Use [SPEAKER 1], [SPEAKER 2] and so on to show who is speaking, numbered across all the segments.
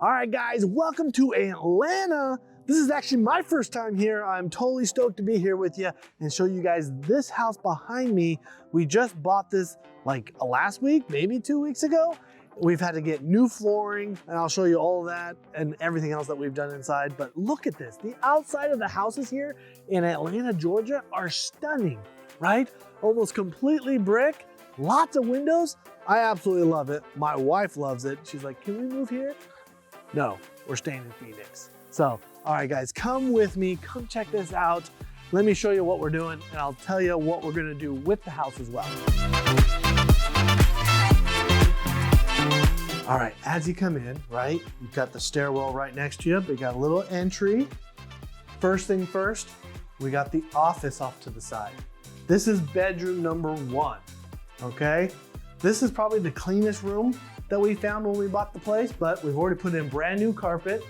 [SPEAKER 1] All right, guys, welcome to Atlanta. This is actually my first time here. I'm totally stoked to be here with you and show you guys this house behind me. We just bought this like last week, maybe 2 weeks ago. We've had to get new flooring, and I'll show you all of that and everything else that we've done inside. But look at this. The outside of the houses here in Atlanta, Georgia are stunning, right? Almost completely brick, lots of windows. I absolutely love it. My wife loves it. She's like, can we move here? No, we're staying in Phoenix. So, all right, guys, come with me. Come check this out. Let me show you what we're doing, and I'll tell you what we're gonna do with the house as well. All right, as you come in, right, you've got the stairwell right next to you, but you got a little entry. First thing first, we got the office off to the side. This is bedroom number 1, okay? This is probably the cleanest room that we found when we bought the place, but we've already put in brand new carpet.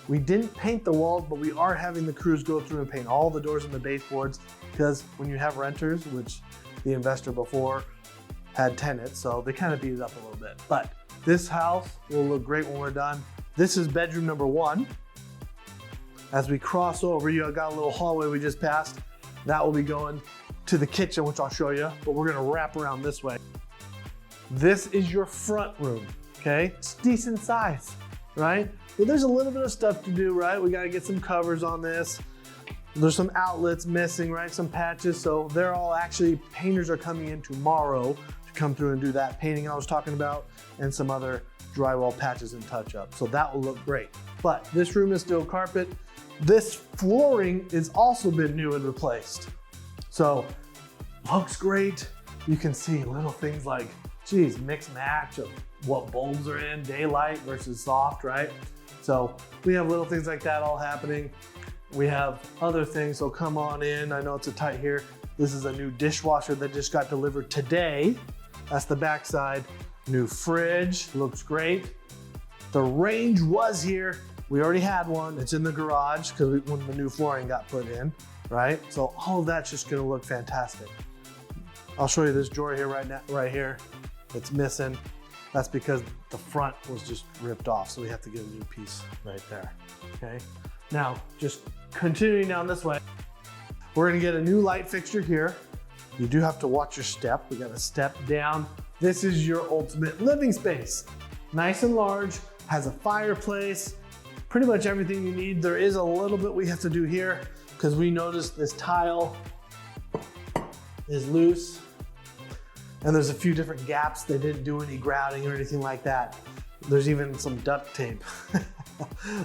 [SPEAKER 1] We didn't paint the walls, but we are having the crews go through and paint all the doors and the baseboards, because when you have renters, which the investor before had tenants, so they kind of beat it up a little bit. But this house will look great when we're done. This is bedroom number 1. As we cross over, you got a little hallway we just passed. That will be going to the kitchen, which I'll show you, but we're gonna wrap around this way. This is your front room, okay? It's decent size, right? But there's a little bit of stuff to do, right? We gotta get some covers on this. There's some outlets missing, right? Some patches, so they're all actually, painters are coming in tomorrow to come through and do that painting I was talking about, and some other drywall patches and touch up. So that will look great. But this room is still carpet. This flooring has also been new and replaced. So looks great. You can see little things like, geez, mix match of what bulbs are in, daylight versus soft, right? So we have little things like that all happening. We have other things, so come on in. I know it's a tight here. This is a new dishwasher that just got delivered today. That's the back side. New fridge, looks great. The range was here. We already had one. It's in the garage because when the new flooring got put in, right? So all of that's just gonna look fantastic. I'll show you this drawer here right now, right here. It's missing. That's because the front was just ripped off, so we have to get a new piece right there, okay? Now, just continuing down this way, we're gonna get a new light fixture here. You do have to watch your step. We got a step down. This is your ultimate living space. Nice and large, has a fireplace, pretty much everything you need. There is a little bit we have to do here because we noticed this tile is loose and there's a few different gaps. They didn't do any grouting or anything like that. There's even some duct tape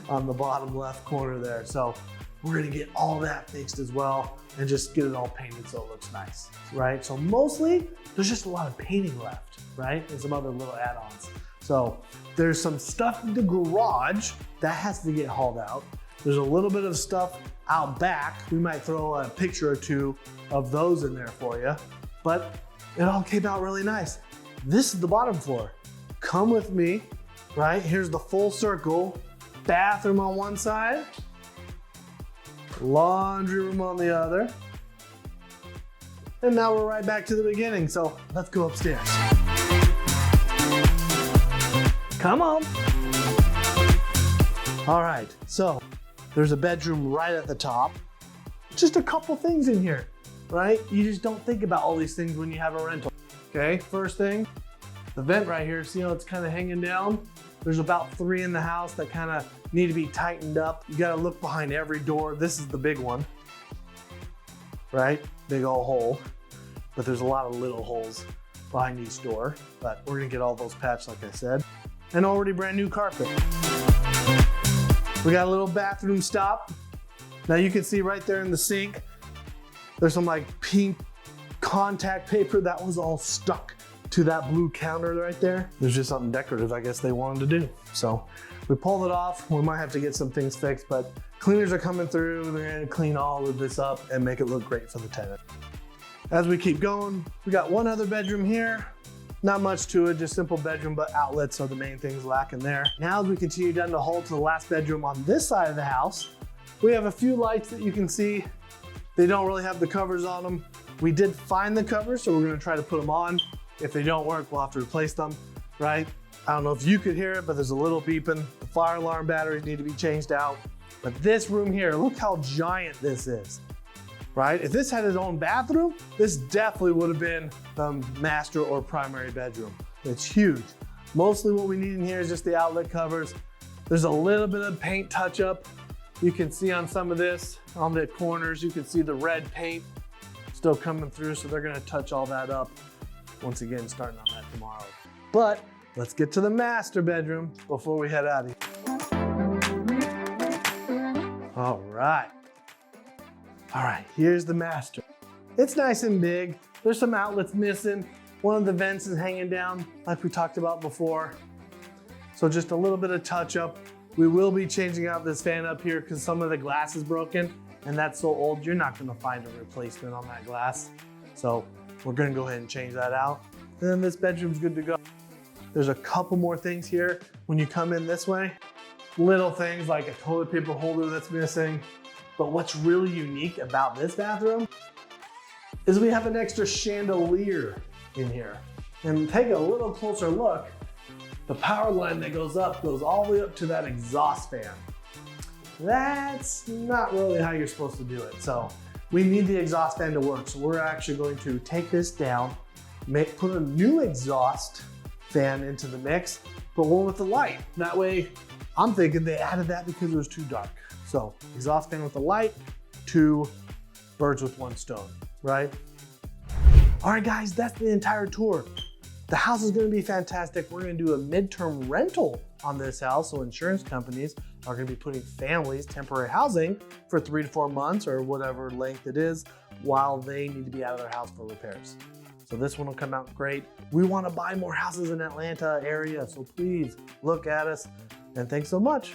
[SPEAKER 1] on the bottom left corner there. So we're gonna get all that fixed as well and just get it all painted so it looks nice, right? So mostly, there's just a lot of painting left, right? And some other little add-ons. So there's some stuff in the garage that has to get hauled out. There's a little bit of stuff out back. We might throw a picture or two of those in there for you, but it all came out really nice. This is the bottom floor. Come with me, right? Here's the full circle. Bathroom on one side, laundry room on the other. And now we're right back to the beginning. So let's go upstairs. Come on. All right, so there's a bedroom right at the top. Just a couple things in here, right? You just don't think about all these things when you have a rental. Okay, first thing, the vent right here, see how it's kind of hanging down? There's about 3 in the house that kind of need to be tightened up. You gotta look behind every door. This is the big one, right? Big old hole, but there's a lot of little holes behind each door, but we're gonna get all those patched like I said. And already brand new carpet. We got a little bathroom stop. Now you can see right there in the sink, there's some like pink contact paper that was all stuck to that blue counter right there. There's just something decorative I guess they wanted to do. So we pulled it off. We might have to get some things fixed, but cleaners are coming through. They're gonna clean all of this up and make it look great for the tenant. As we keep going, we got one other bedroom here. Not much to it, just simple bedroom, but outlets are the main things lacking there. Now as we continue down the hall to the last bedroom on this side of the house, we have a few lights that you can see. They don't really have the covers on them. We did find the covers, so we're gonna try to put them on. If they don't work, we'll have to replace them, right? I don't know if you could hear it, but there's a little beeping. The fire alarm batteries need to be changed out. But this room here, look how giant this is, right? If this had its own bathroom, this definitely would have been the master or primary bedroom. It's huge. Mostly what we need in here is just the outlet covers. There's a little bit of paint touch up. You can see on some of this, on the corners, you can see the red paint still coming through, so they're gonna touch all that up. Once again, starting on that tomorrow. But let's get to the master bedroom before we head out of here. All right, here's the master. It's nice and big. There's some outlets missing. One of the vents is hanging down like we talked about before. So just a little bit of touch up. We will be changing out this fan up here because some of the glass is broken and that's so old, you're not gonna find a replacement on that glass. So we're gonna go ahead and change that out. And then this bedroom's good to go. There's a couple more things here when you come in this way. Little things like a toilet paper holder that's missing. But what's really unique about this bathroom is we have an extra chandelier in here. And take a little closer look, the power line that goes up goes all the way up to that exhaust fan. That's not really how you're supposed to do it. So we need the exhaust fan to work. So we're actually going to take this down, put a new exhaust fan into the mix, but one with the light. That way, I'm thinking they added that because it was too dark. So exhaust fan with the light, 2 birds with 1 stone, right? All right, guys, that's the entire tour. The house is gonna be fantastic. We're gonna do a midterm rental on this house. So insurance companies are gonna be putting families temporary housing for 3 to 4 months or whatever length it is while they need to be out of their house for repairs. So this one will come out great. We wanna buy more houses in Atlanta area, so please look at us. And thanks so much